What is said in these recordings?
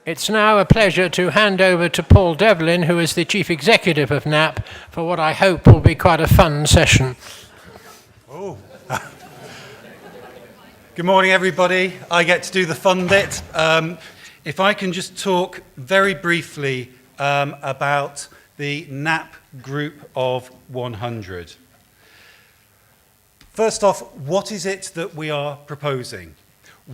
It's now a pleasure to hand over to Paul Devlin, who is the Chief Executive of NAPP, for what I hope will be quite a fun session. Oh. Good morning, everybody. I get to do the fun bit. If I can just talk very briefly about the NAPP Group of 100. First off, what is it that we are proposing?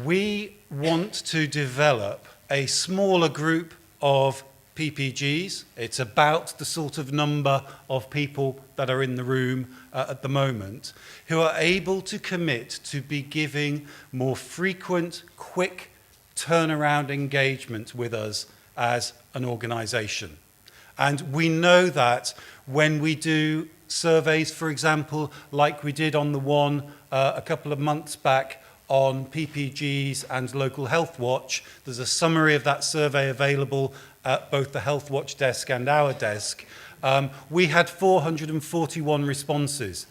We want to develop a smaller group of PPGs. It's about the sort of number of people that are in the room at the moment who are able to commit to be giving more frequent, quick turnaround engagement with us as an organisation. And we know that when we do surveys, for example, like we did on the one a couple of months back on PPGs and Local Health Watch, there's a summary of that survey available at both the Health Watch desk and our desk. We had 441 responses,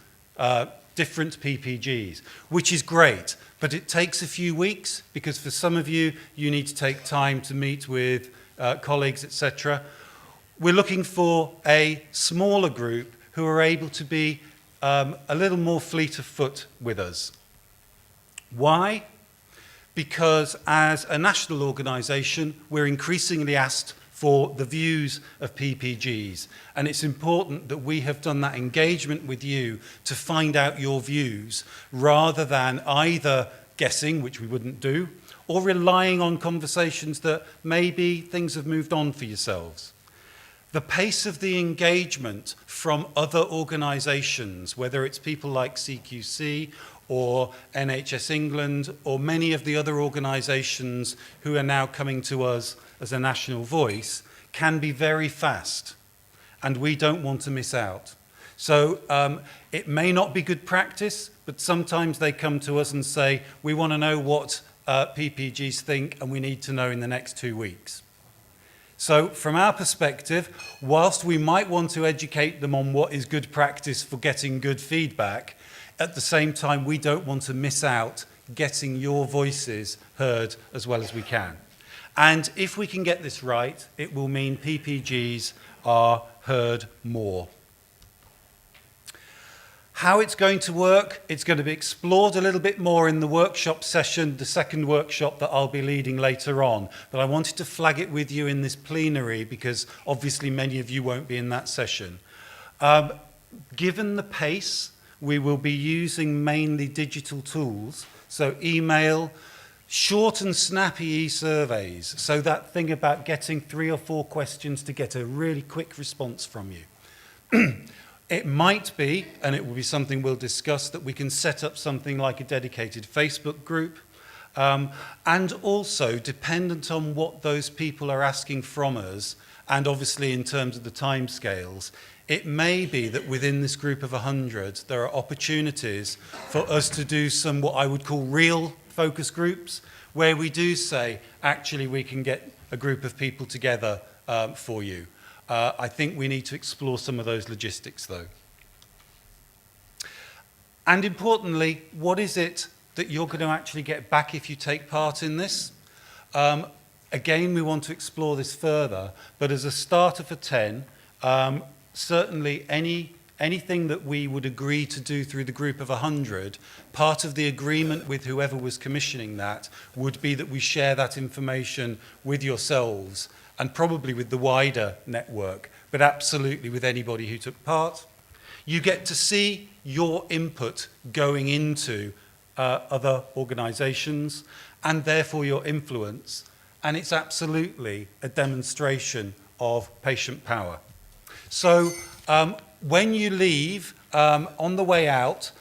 different PPGs, which is great, but it takes a few weeks because for some of you, you need to take time to meet with colleagues, etc. We're looking for a smaller group who are able to be a little more fleet of foot with us. Why? Because as a national organisation, we're increasingly asked for the views of PPGs, and it's important that we have done that engagement with you to find out your views, rather than either guessing, which we wouldn't do, or relying on conversations that maybe things have moved on for yourselves. The pace of the engagement from other organisations, whether it's people like CQC or NHS England or many of the other organisations who are now coming to us as a national voice, can be very fast, and we don't want to miss out. So it may not be good practice, but sometimes they come to us and say, we want to know what PPGs think and we need to know in the next 2 weeks. So from our perspective, whilst we might want to educate them on what is good practice for getting good feedback, at the same time, we don't want to miss out getting your voices heard as well as we can. And if we can get this right, it will mean PPGs are heard more. How it's going to work, it's going to be explored a little bit more in the workshop session, the second workshop that I'll be leading later on. But I wanted to flag it with you in this plenary because obviously many of you won't be in that session. Given the pace, we will be using mainly digital tools, so email, short and snappy e-surveys, so that thing about getting 3 or 4 questions to get a really quick response from you. It might be, and it will be something we'll discuss, that we can set up something like a dedicated Facebook group, and also dependent on what those people are asking from us, and obviously in terms of the timescales, it may be that within this group of 100, there are opportunities for us to do some what I would call real focus groups, where we do say, actually, we can get a group of people together for you. I think we need to explore some of those logistics, though. And importantly, what is it that you're going to actually get back if you take part in this? Again, we want to explore this further, but as a starter for 10, certainly anything that we would agree to do through the group of 100, part of the agreement with whoever was commissioning that would be that we share that information with yourselves and probably with the wider network, but absolutely with anybody who took part. You get to see your input going into other organisations and therefore your influence, and it's absolutely a demonstration of patient power. So when you leave, on the way out,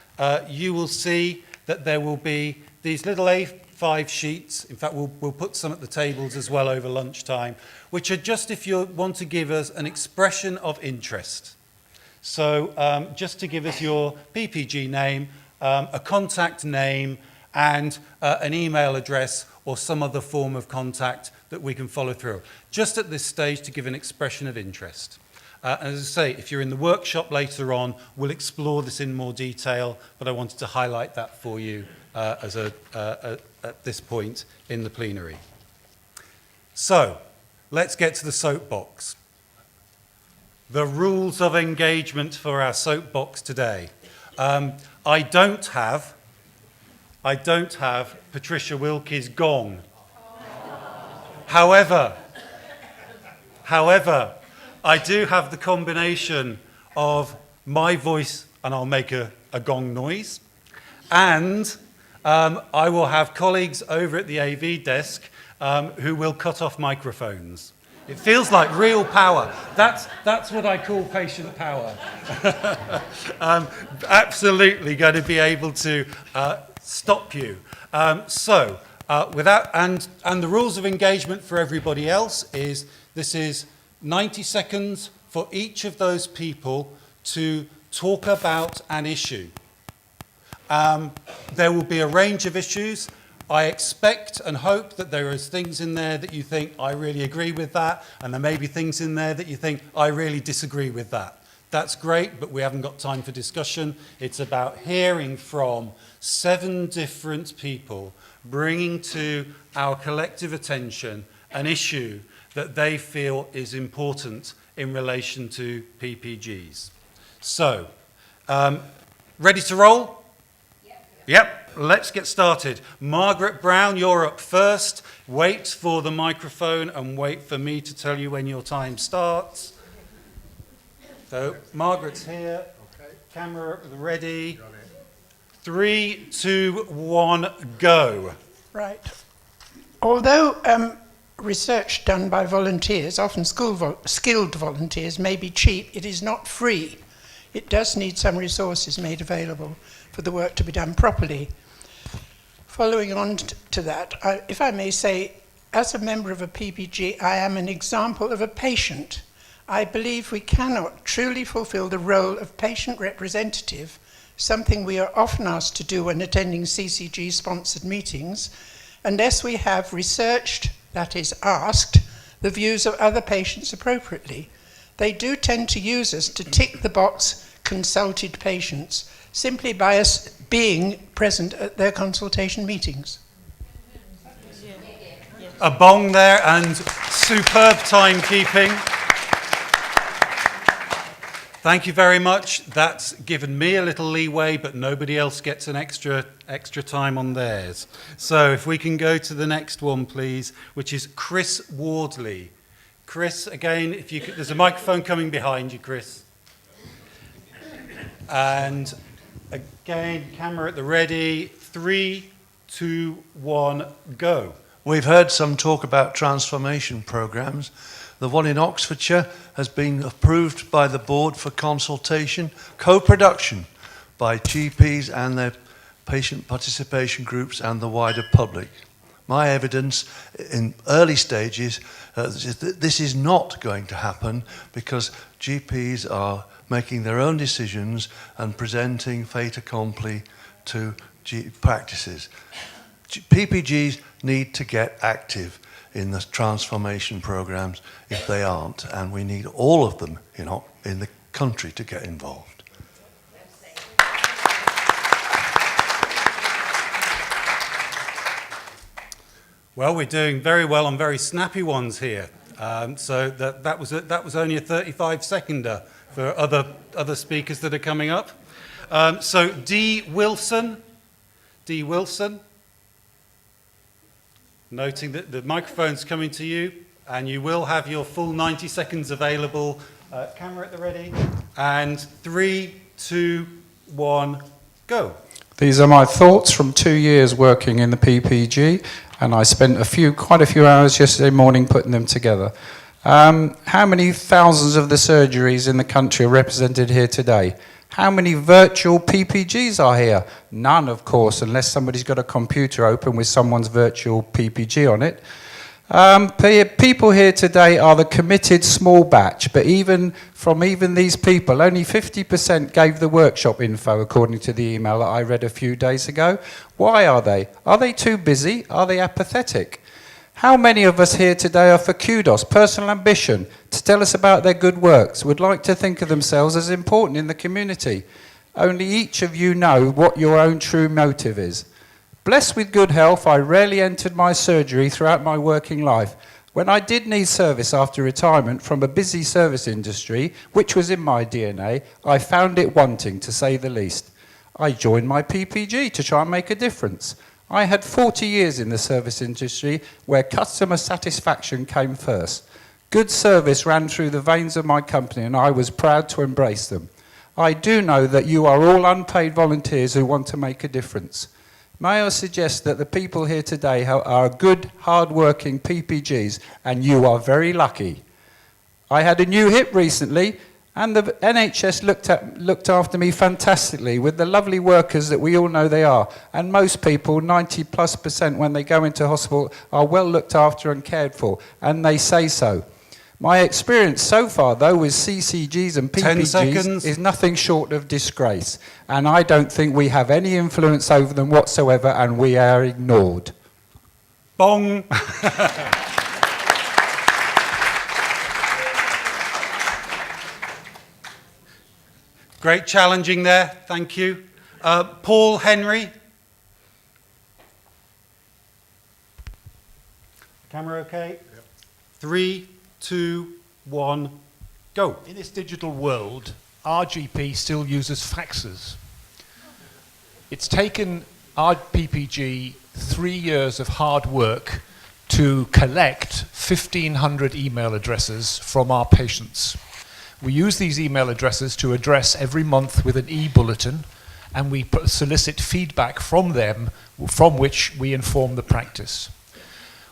you will see that there will be these little A5 sheets. In fact, we'll put some at the tables as well over lunchtime, which are just if you want to give us an expression of interest. So just to give us your PPG name, a contact name, and an email address or some other form of contact that we can follow through. Just at this stage to give an expression of interest. And as I say, if you're in the workshop later on, we'll explore this in more detail, but I wanted to highlight that for you at this point in the plenary. So, let's get to the soapbox. The rules of engagement for our soapbox today. I don't have Patricia Wilkie's gong. However, I do have the combination of my voice, and I'll make a gong noise, and I will have colleagues over at the AV desk who will cut off microphones. It feels like real power. That's what I call patient power. Absolutely going to be able to stop you. Without and the rules of engagement for everybody else is this is 90 seconds for each of those people to talk about an issue. There will be a range of issues. I expect and hope that there is things in there that you think, I really agree with that, and there may be things in there that you think, I really disagree with that. That's great, but we haven't got time for discussion. It's about hearing from 7 different people, bringing to our collective attention an issue that they feel is important in relation to PPGs. So, ready to roll? Yep. Let's get started. Margaret Brown, you're up first. Wait for the microphone and wait for me to tell you when your time starts. So, Margaret's here. Okay. Camera ready. 3, 2, 1, go. Right. Although research done by volunteers, often skilled volunteers, may be cheap, it is not free. It does need some resources made available for the work to be done properly. Following on to that, if I may say, as a member of a PPG, I am an example of a patient. I believe we cannot truly fulfill the role of patient representative, something we are often asked to do when attending CCG-sponsored meetings, unless we have researched, that is, asked, the views of other patients appropriately. They do tend to use us to tick the box consulted patients, simply by us being present at their consultation meetings. A bong there and superb timekeeping. Thank you very much. That's given me a little leeway, but nobody else gets an extra time on theirs. So if we can go to the next one, please, which is Chris Wardley. Chris, again, if you could, there's a microphone coming behind you, Chris. And again, camera at the ready. 3, 2, 1, go. We've heard some talk about transformation programs. The one in Oxfordshire has been approved by the board for consultation, co-production by GPs and their patient participation groups and the wider public. My evidence in early stages is that this is not going to happen because GPs are making their own decisions and presenting fait accompli to practices. PPGs need to get active in the transformation programs if they aren't, and we need all of them in the country to get involved. Well, we're doing very well on very snappy ones here. So that was only a 35-seconder for other speakers that are coming up. So D. Wilson, noting that the microphone's coming to you, and you will have your full 90 seconds available. Camera at the ready, and 3, 2, 1, go. These are my thoughts from 2 years working in the PPG, and I spent quite a few hours yesterday morning putting them together. How many thousands of the surgeries in the country are represented here today? How many virtual PPGs are here? None, of course, unless somebody's got a computer open with someone's virtual PPG on it. People here today are the committed small batch, but even these people, only 50% gave the workshop info, according to the email that I read a few days ago. Why are they? Are they too busy? Are they apathetic? How many of us here today are for kudos, personal ambition, to tell us about their good works, would like to think of themselves as important in the community? Only each of you know what your own true motive is. Blessed with good health, I rarely entered my surgery throughout my working life. When I did need service after retirement from a busy service industry, which was in my DNA, I found it wanting, to say the least. I joined my PPG to try and make a difference. I had 40 years in the service industry where customer satisfaction came first. Good service ran through the veins of my company and I was proud to embrace them. I do know that you are all unpaid volunteers who want to make a difference. May I suggest that the people here today are good, hard-working PPGs, and you are very lucky. I had a new hip recently, and the NHS looked after me fantastically with the lovely workers that we all know they are. And most people, 90+%, when they go into hospital, are well looked after and cared for, and they say so. My experience so far, though, with CCGs and 10 seconds. PPGs is nothing short of disgrace. And I don't think we have any influence over them whatsoever, and we are ignored. Bong. Great challenging there. Thank you. Paul Henry. Camera okay? Yep. 3, 2, 1, go. In this digital world, our GP still uses faxes. It's taken our PPG 3 years of hard work to collect 1,500 email addresses from our patients. We use these email addresses to address every month with an e-bulletin, and we solicit feedback from them, from which we inform the practice.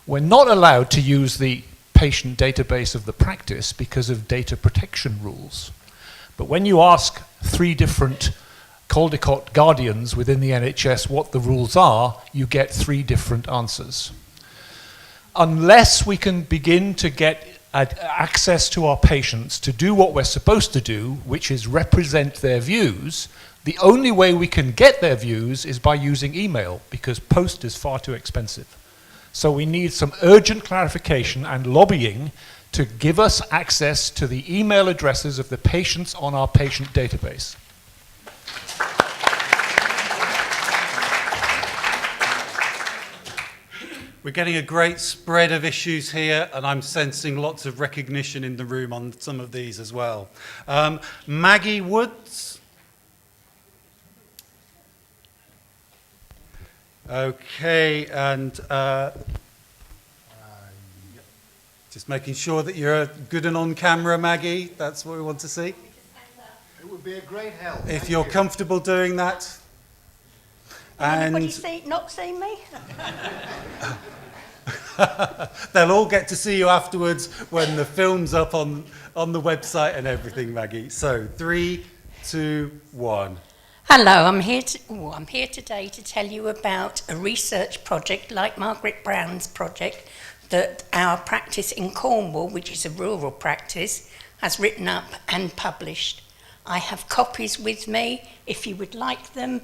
We're not allowed to use the patient database of the practice because of data protection rules. But when you ask 3 different Caldecott guardians within the NHS what the rules are, you get 3 different answers. Unless we can begin to get access to our patients to do what we're supposed to do, which is represent their views, the only way we can get their views is by using email, because post is far too expensive. So we need some urgent clarification and lobbying to give us access to the email addresses of the patients on our patient database. We're getting a great spread of issues here, and I'm sensing lots of recognition in the room on some of these as well. Maggie Woods. Okay, and just making sure that you're good and on camera, Maggie. That's what we want to see. It would be a great help. If you're comfortable doing that. Anybody not seen me? They'll all get to see you afterwards when the film's up on the website and everything, Maggie. So 3, 2, 1. Hello, I'm here today to tell you about a research project like Margaret Brown's project that our practice in Cornwall, which is a rural practice, has written up and published. I have copies with me if you would like them.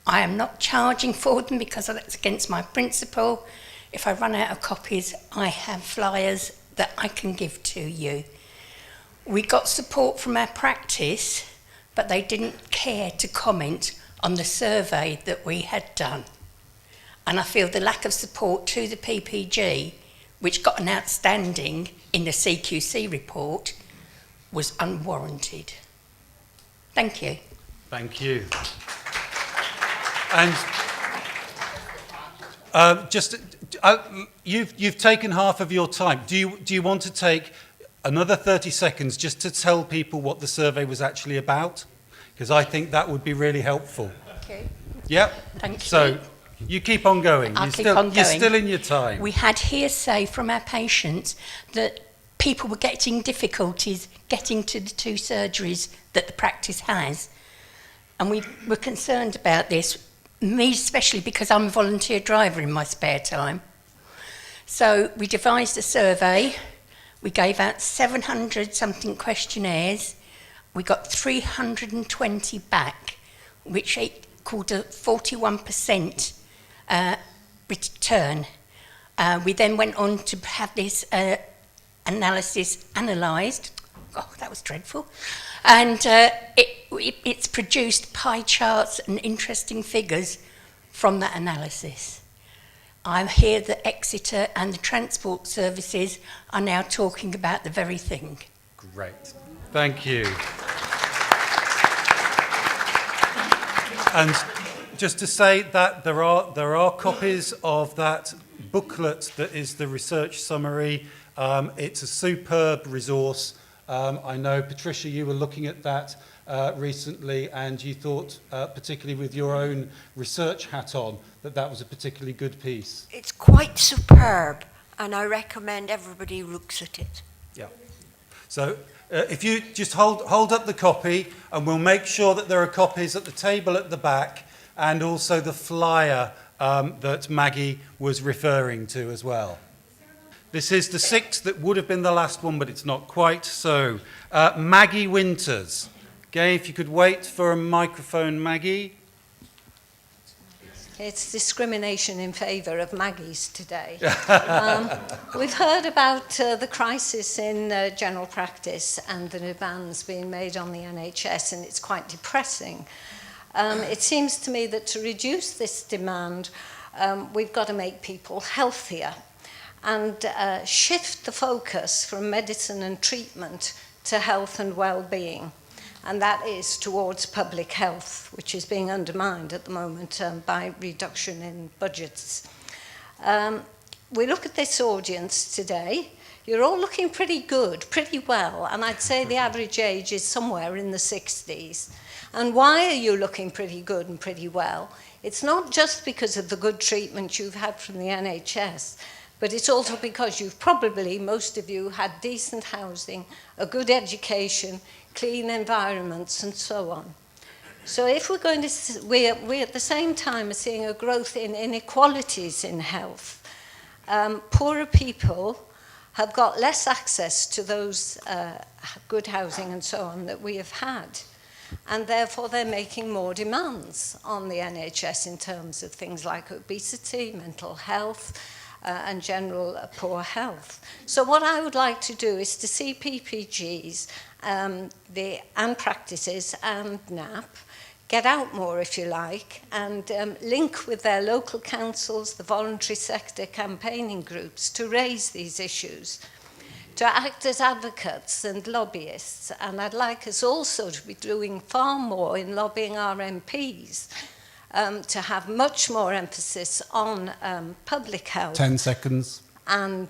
I am not charging for them because that's against my principle. If I run out of copies, I have flyers that I can give to you. We got support from our practice, but they didn't care to comment on the survey that we had done. And I feel the lack of support to the PPG, which got an outstanding in the CQC report, was unwarranted. Thank you. Thank you. And you've taken half of your time. Do you want to take another 30 seconds just to tell people what the survey was actually about? Because I think that would be really helpful. Okay. Yep. Thank you. So you keep on going. I'll keep on going. You're still in your time. We had hearsay from our patients that people were getting difficulties getting to the 2 surgeries that the practice has. And we were concerned about this, me especially because I'm a volunteer driver in my spare time. So we devised a survey. We gave out 700 something questionnaires. We got 320 back, which equaled a 41% return. We then went on to have this analysis analysed. Oh, that was dreadful. And it's produced pie charts and interesting figures from that analysis. I hear that Exeter and the transport services are now talking about the very thing. Great. Thank you. And just to say that there are copies of that booklet that is the research summary. It's a superb resource. I know, Patricia, you were looking at that recently, and you thought, particularly with your own research hat on, that that was a particularly good piece. It's quite superb, and I recommend everybody looks at it. Yeah. So if you just hold up the copy, and we'll make sure that there are copies at the table at the back, and also the flyer that Maggie was referring to as well. This is the 6th that would have been the last one, but it's not quite. So, Maggie Winters. Okay, if you could wait for a microphone, Maggie. It's discrimination in favour of Maggies today. We've heard about the crisis in general practice and the demands being made on the NHS, and it's quite depressing. It seems to me that to reduce this demand, we've got to make people healthier and shift the focus from medicine and treatment to health and well-being. And that is towards public health, which is being undermined at the moment by reduction in budgets. We look at this audience today. You're all looking pretty good, pretty well, and I'd say the average age is somewhere in the 60s. And why are you looking pretty good and pretty well? It's not just because of the good treatment you've had from the NHS, but it's also because you've probably, most of you, had decent housing, a good education, clean environments, and so on. So if we're going to, we at the same time are seeing a growth in inequalities in health. Poorer people have got less access to those good housing and so on that we have had. And therefore they're making more demands on the NHS in terms of things like obesity, mental health, and general poor health. So what I would like to do is to see PPGs and practices and NAPP get out more, if you like, and link with their local councils, the voluntary sector campaigning groups to raise these issues, to act as advocates and lobbyists. And I'd like us also to be doing far more in lobbying our MPs to have much more emphasis on public health. 10 seconds. And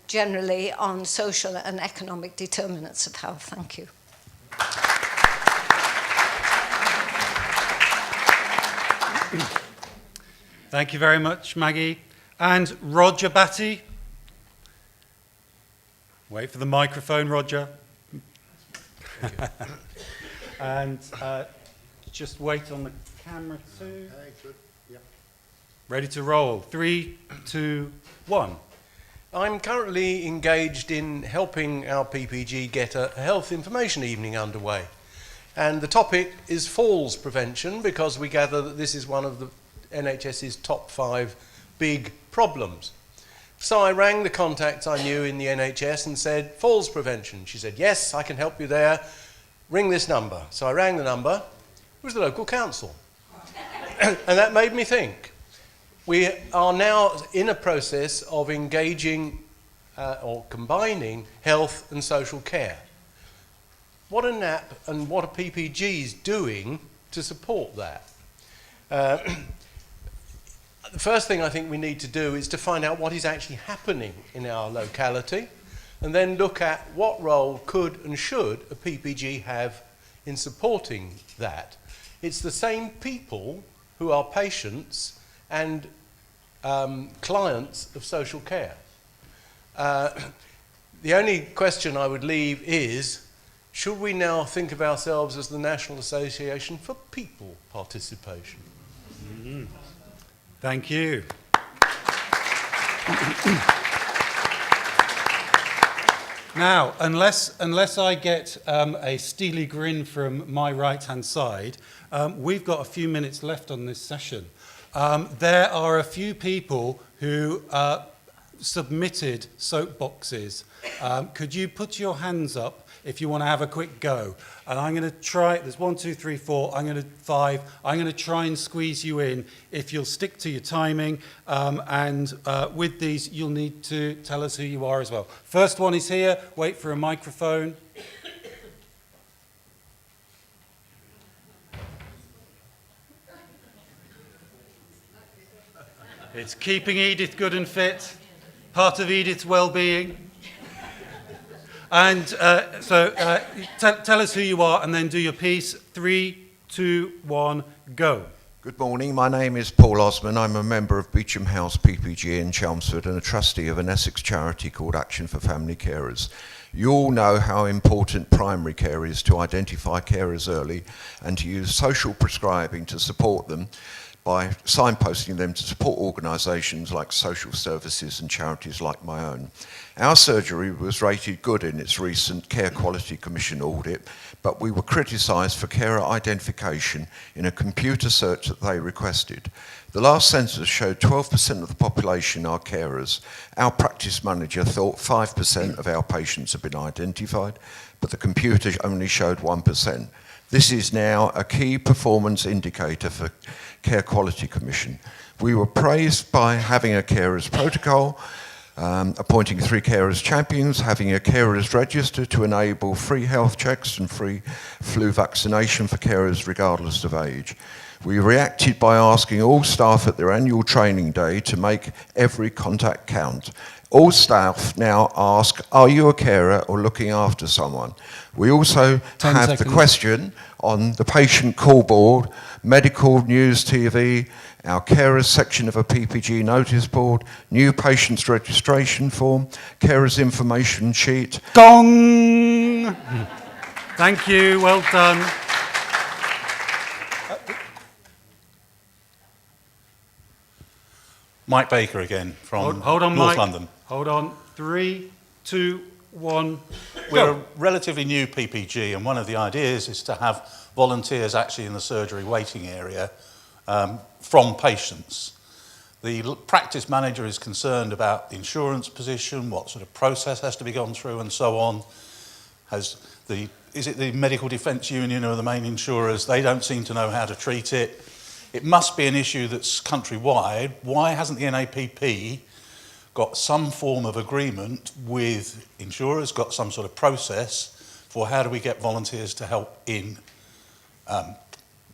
generally on social and economic determinants of health. Thank you. Thank you very much, Maggie. And Roger Batty. Wait for the microphone, Roger. And just wait on the camera too. Good. Yeah. Ready to roll. 3, 2, 1. I'm currently engaged in helping our PPG get a health information evening underway. And the topic is falls prevention, because we gather that this is one of the NHS's top 5 big problems. So I rang the contacts I knew in the NHS and said, falls prevention. She said, yes, I can help you there. Ring this number. So I rang the number. It was the local council. And that made me think. We are now in a process of engaging or combining health and social care. What are NAPP and what are PPGs doing to support that? The first thing I think we need to do is to find out what is actually happening in our locality, and then look at what role could and should a PPG have in supporting that. It's the same people who are patients and clients of social care. The only question I would leave is, should we now think of ourselves as the National Association for People Participation? Mm-hmm. Thank you. Now, unless I get a steely grin from my right-hand side, we've got a few minutes left on this session. There are a few people who submitted soapboxes. Could you put your hands up if you want to have a quick go? And I'm going to try, there's 1, 2, 3, 4, I'm going to 5. I'm going to try and squeeze you in if you'll stick to your timing. And with these, you'll need to tell us who you are as well. First one is here. Wait for a microphone. It's keeping Edith good and fit, part of Edith's well-being. And tell us who you are and then do your piece. 3, 2, 1, go. Good morning, my name is Paul Osman. I'm a member of Beecham House PPG in Chelmsford and a trustee of an Essex charity called Action for Family Carers. You all know how important primary care is to identify carers early and to use social prescribing to support them by signposting them to support organisations like social services and charities like my own. Our surgery was rated good in its recent Care Quality Commission audit, but we were criticised for carer identification in a computer search that they requested. The last census showed 12% of the population are carers. Our practice manager thought 5% of our patients had been identified, but the computer only showed 1%. This is now a key performance indicator for Care Quality Commission. We were praised by having a carers protocol, appointing 3 carers champions, having a carers register to enable free health checks and free flu vaccination for carers regardless of age. We reacted by asking all staff at their annual training day to make every contact count. All staff now ask, are you a carer or looking after someone? We also have the question on the patient call board, medical news TV, our carers section of a PPG notice board, new patients registration form, carers information sheet. Gong! Thank you, well done. Mike Baker again from hold on, North Mike. London. Hold on. 3, 2, 1. We're Go. a relatively new PPG, and one of the ideas is to have volunteers actually in the surgery waiting area from patients. The practice manager is concerned about the insurance position, what sort of process has to be gone through, and so on. Is it the Medical Defence Union or the main insurers? They don't seem to know how to treat it. It must be an issue that's countrywide. Why hasn't the NAPP got some form of agreement with insurers, got some sort of process for how do we get volunteers to help in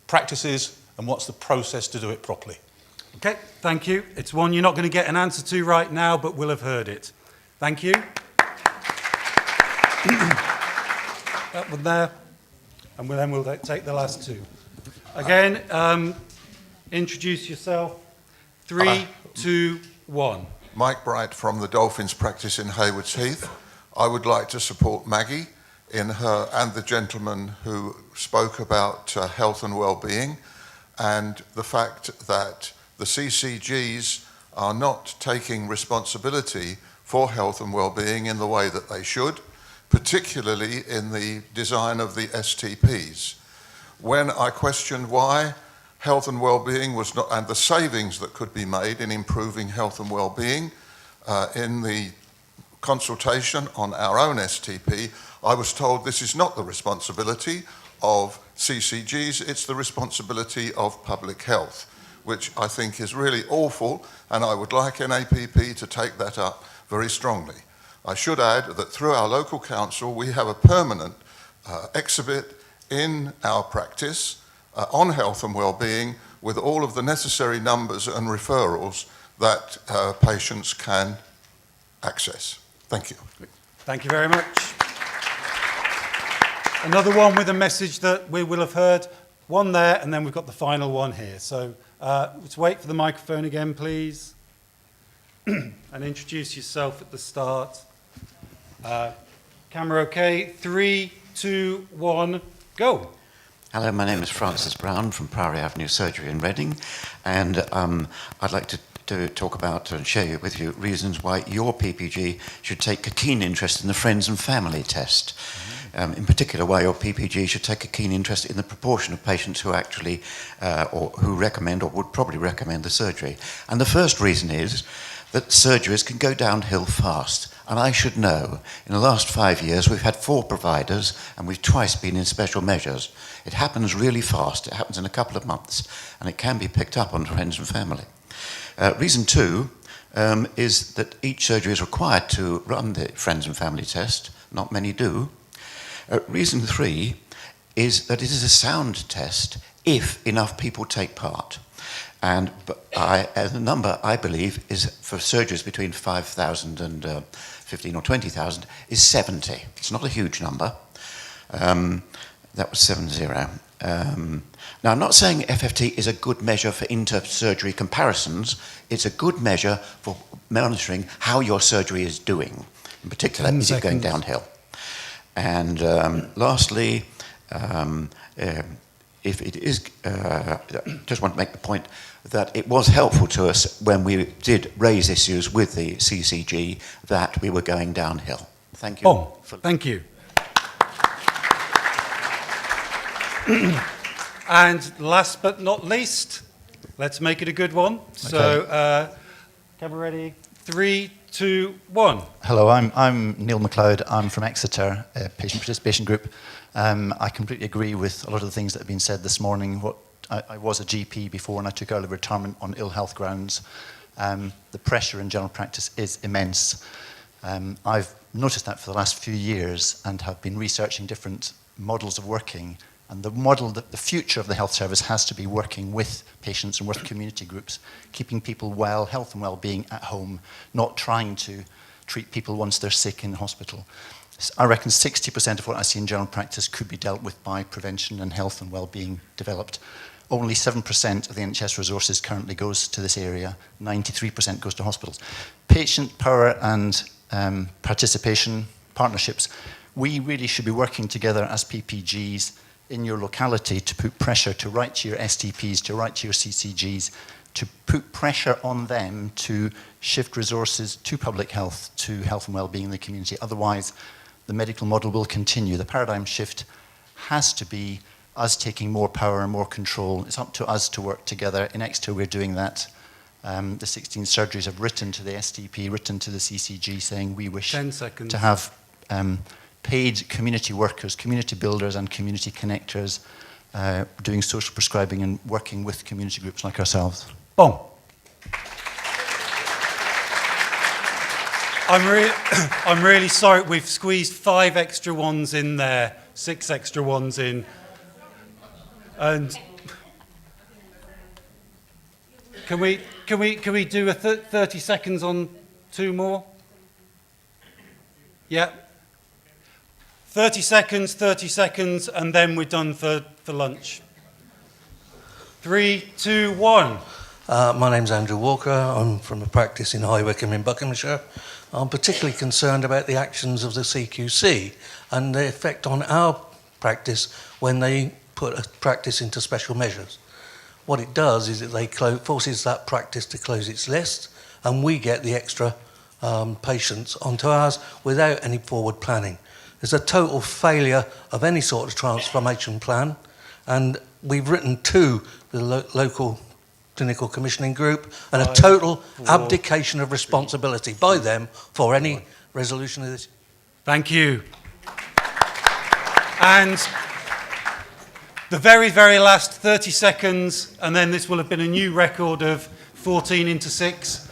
practices, and what's the process to do it properly? Okay, thank you. It's one you're not going to get an answer to right now, but we'll have heard it. Thank you. That one there, and then we'll take the last 2. Again, introduce yourself. 3, 2, 1. Mike Bright from the Dolphins practice in Haywards Heath. I would like to support Maggie in her and the gentleman who spoke about health and well-being, and the fact that the CCGs are not taking responsibility for health and well-being in the way that they should, particularly in the design of the STPs. When I questioned why health and well-being was not, and the savings that could be made in improving health and well-being in the consultation on our own STP, I was told this is not the responsibility of CCGs, it's the responsibility of public health, which I think is really awful, and I would like NAPP to take that up very strongly. I should add that through our local council we have a permanent exhibit in our practice on health and well-being with all of the necessary numbers and referrals that patients can access. Thank you. Thank you very much. Another one with a message that we will have heard. One there, and then we've got the final one here. So let's wait for the microphone again, please. And introduce yourself at the start. Camera okay. 3, 2, 1, go. Hello, my name is Francis Brown from Priory Avenue Surgery in Reading, and I'd like to talk about and share with you reasons why your PPG should take a keen interest in the friends and family test. In particular, why your PPG should take a keen interest in the proportion of patients who actually, or who recommend or would probably recommend the surgery. And the first reason is that surgeries can go downhill fast. And I should know, in the last 5 years, we've had 4 providers and we've twice been in special measures. It happens really fast. It happens in a couple of months, and it can be picked up on friends and family. Reason 2 is that each surgery is required to run the friends and family test. Not many do. Reason 3 is that it is a sound test if enough people take part. And the number, I believe, is for surgeries between 5,000 and 15 or 20,000 is 70. It's not a huge number. That was 70. Now, I'm not saying FFT is a good measure for inter-surgery comparisons. It's a good measure for monitoring how your surgery is doing. In particular, is it going downhill? And lastly, if it is, just want to make the point that it was helpful to us when we did raise issues with the CCG that we were going downhill. Thank you. Oh, thank you. And last but not least, let's make it a good one. Okay. So, camera ready? 3, 2, 1. Hello, I'm Neil MacLeod. I'm from Exeter, Patient Participation Group. I completely agree with a lot of the things that have been said this morning. I was a GP before and I took early retirement on ill health grounds. The pressure in general practice is immense. I've noticed that for the last few years and have been researching different models of working. And the model that the future of the health service has to be working with patients and with community groups, keeping people well, health and well-being at home, not trying to treat people once they're sick in the hospital. I reckon 60% of what I see in general practice could be dealt with by prevention and health and well-being developed. Only 7% of the NHS resources currently goes to this area, 93% goes to hospitals. Patient power and participation partnerships, we really should be working together as PPGs in your locality to put pressure, to write to your STPs, to write to your CCGs, to put pressure on them to shift resources to public health, to health and well-being in the community. Otherwise, the medical model will continue. The paradigm shift has to be us taking more power and more control. It's up to us to work together. In Exeter, we're doing that. The 16 surgeries have written to the STP, written to the CCG, saying we wish to have paid community workers, community builders and community connectors doing social prescribing and working with community groups like ourselves. Bon. I'm really sorry, we've squeezed 5 extra ones in there, 6 extra ones in. And can we do a 30 seconds on 2 more? Yeah. 30 seconds, and then we're done for lunch. 3, 2, 1. My name's Andrew Walker. I'm from a practice in High Wycombe in Buckinghamshire. I'm particularly concerned about the actions of the CQC and the effect on our practice when they put a practice into special measures. What it does is that they forces that practice to close its list, and we get the extra patients onto ours without any forward planning. There's a total failure of any sort of transformation plan, and we've written to the local clinical commissioning group and a total abdication of responsibility by them for any resolution of this. Thank you. And the very, very last 30 seconds, and then this will have been a new record of 14 into 6.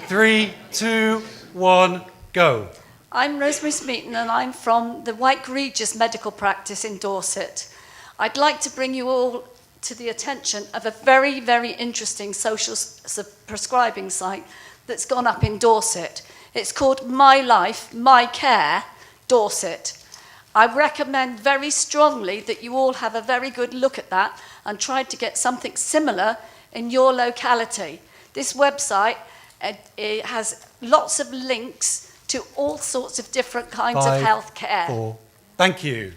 3, 2, 1, go. I'm Rosemary Smeaton and I'm from the White Regis Medical Practice in Dorset. I'd like to bring you all to the attention of a very, very interesting social prescribing site that's gone up in Dorset. It's called My Life, My Care, Dorset. I recommend very strongly that you all have a very good look at that and try to get something similar in your locality. This website it has lots of links to all sorts of different kinds of health care. 4. Thank you.